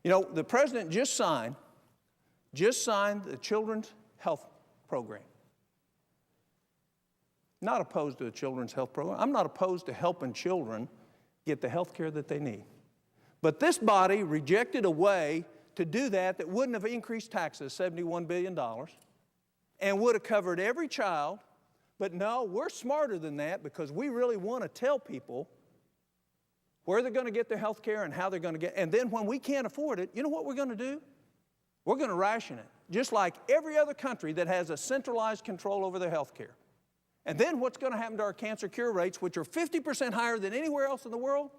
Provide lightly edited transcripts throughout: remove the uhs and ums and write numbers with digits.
You know, the president just signed the Children's Health Program. Not opposed to the Children's Health Program. I'm not opposed to helping children get the health care that they need. But this body rejected a way to do that wouldn't have increased taxes $71 billion and would have covered every child. But no, we're smarter than that because we really want to tell people where they're going to get their health care and how they're going to get it. And then when we can't afford it, you know what we're going to do? We're going to ration it, just like every other country that has a centralized control over their health care. And then what's going to happen to our cancer cure rates, which are 50% higher than anywhere else in the world?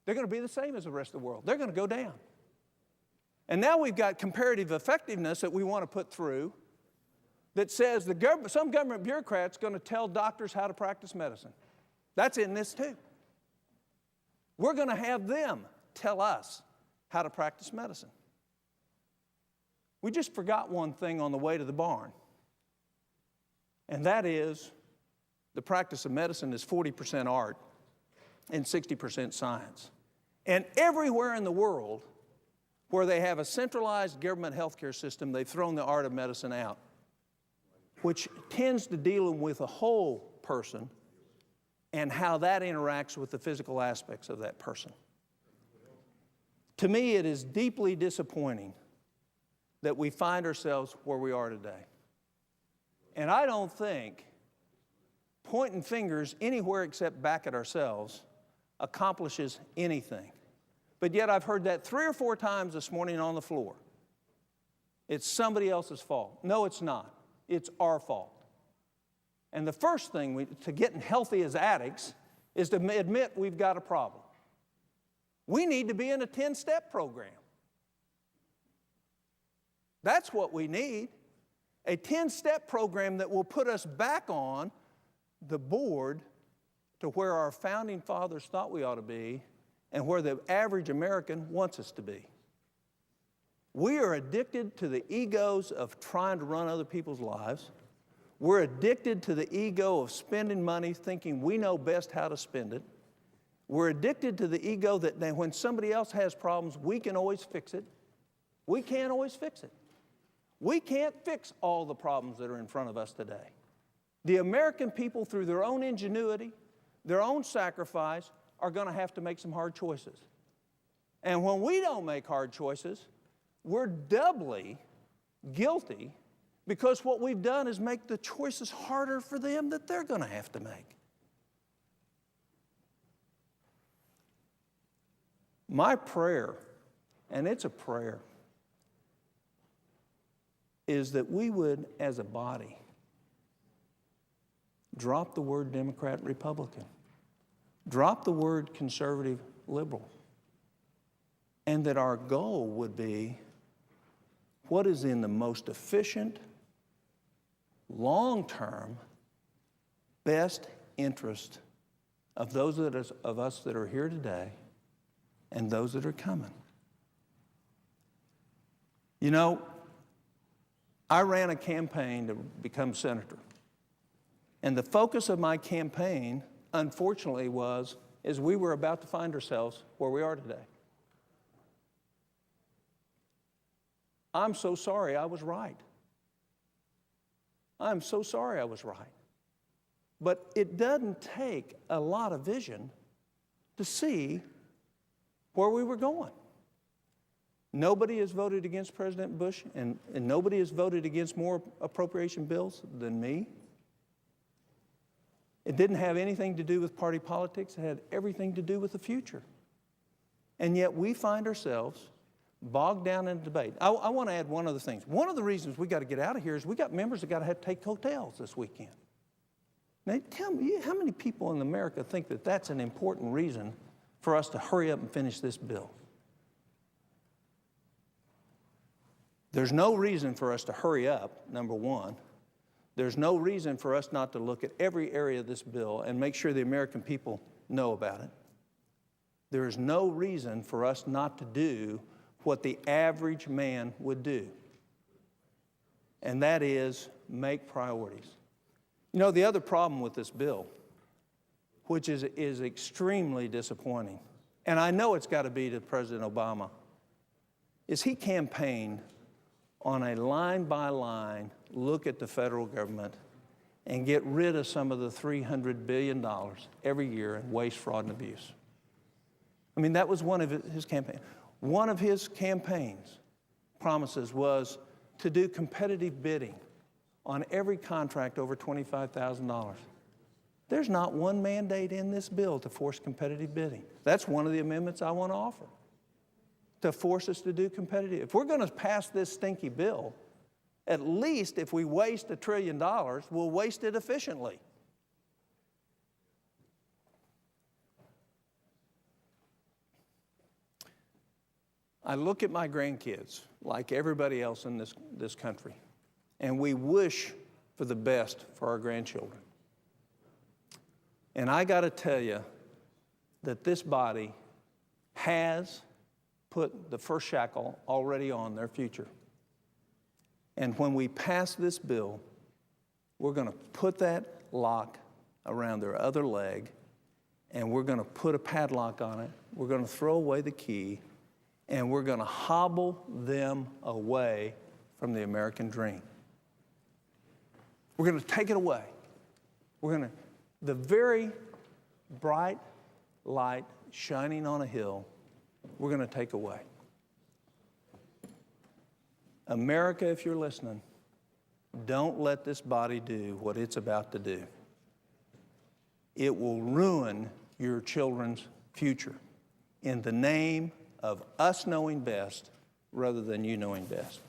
They're going to be the same as the rest of the world. They're going to go down. And now we've got comparative effectiveness that we want to put through that says some government bureaucrat's going to tell doctors how to practice medicine. That's in this too. We're going to have them tell us how to practice medicine. We just forgot one thing on the way to the barn, and that is the practice of medicine is 40% art and 60% science. And everywhere in the world where they have a centralized government healthcare system, they've thrown the art of medicine out, which tends to deal with a whole person and how that interacts with the physical aspects of that person. To me, it is deeply disappointing that we find ourselves where we are today. And I don't think pointing fingers anywhere except back at ourselves accomplishes anything. But yet I've heard that 3 or 4 times this morning on the floor. It's somebody else's fault. No, it's not. It's our fault. And the first thing to getting healthy as addicts is to admit we've got a problem. We need to be in a 10-step program. That's what we need. A 10-step program that will put us back on the board to where our founding fathers thought we ought to be and where the average American wants us to be. We are addicted to the egos of trying to run other people's lives. We're addicted to the ego of spending money thinking we know best how to spend it. We're addicted to the ego that when somebody else has problems, we can always fix it. We can't always fix it. We can't fix all the problems that are in front of us today. The American people, through their own ingenuity, their own sacrifice, are going to have to make some hard choices. And when we don't make hard choices, we're doubly guilty because what we've done is make the choices harder for them that they're going to have to make. My prayer, and it's a prayer, is that we would, as a body, drop the word Democrat, Republican. Drop the word conservative, liberal. And that our goal would be what is in the most efficient, long-term, best interest of those of us that are here today and those that are coming. You know, I ran a campaign to become senator. And the focus of my campaign, unfortunately, was we were about to find ourselves where we are today. I'm so sorry I was right. I'm so sorry I was right. But it doesn't take a lot of vision to see where we were going. Nobody has voted against President Bush, and nobody has voted against more appropriation bills than me. It didn't have anything to do with party politics. It had everything to do with the future. And yet we find ourselves bogged down in debate. I want to add one other thing. One of the reasons we got to get out of here is we got members that got to have to take hotels this weekend. Now, tell me, how many people in America think that that's an important reason for us to hurry up and finish this bill? There's no reason for us to hurry up, number one. There's no reason for us not to look at every area of this bill and make sure the American people know about it. There is no reason for us not to do what the average man would do, and that is make priorities. You know, the other problem with this bill, which is extremely disappointing, and I know it's got to be to President Obama, is he campaigned on a line-by-line look at the federal government and get rid of some of the $300 billion every year in waste, fraud, and abuse. I mean, that was one of his campaigns. One of his campaigns promises was to do competitive bidding on every contract over $25,000. There's not one mandate in this bill to force competitive bidding. That's one of the amendments I want to offer, to force us to do competitive. If we're going to pass this stinky bill, at least if we waste $1 trillion, we'll waste it efficiently. I look at my grandkids, like everybody else in this country, and we wish for the best for our grandchildren. And I got to tell you that this body has put the first shackle already on their future. And when we pass this bill, we're going to put that lock around their other leg, and we're going to put a padlock on it. We're going to throw away the key, and we're going to hobble them away from the American dream. We're going to take it away. The very bright light shining on a hill, we're going to take away. America, if you're listening, don't let this body do what it's about to do. It will ruin your children's future in the name of us knowing best rather than you knowing best.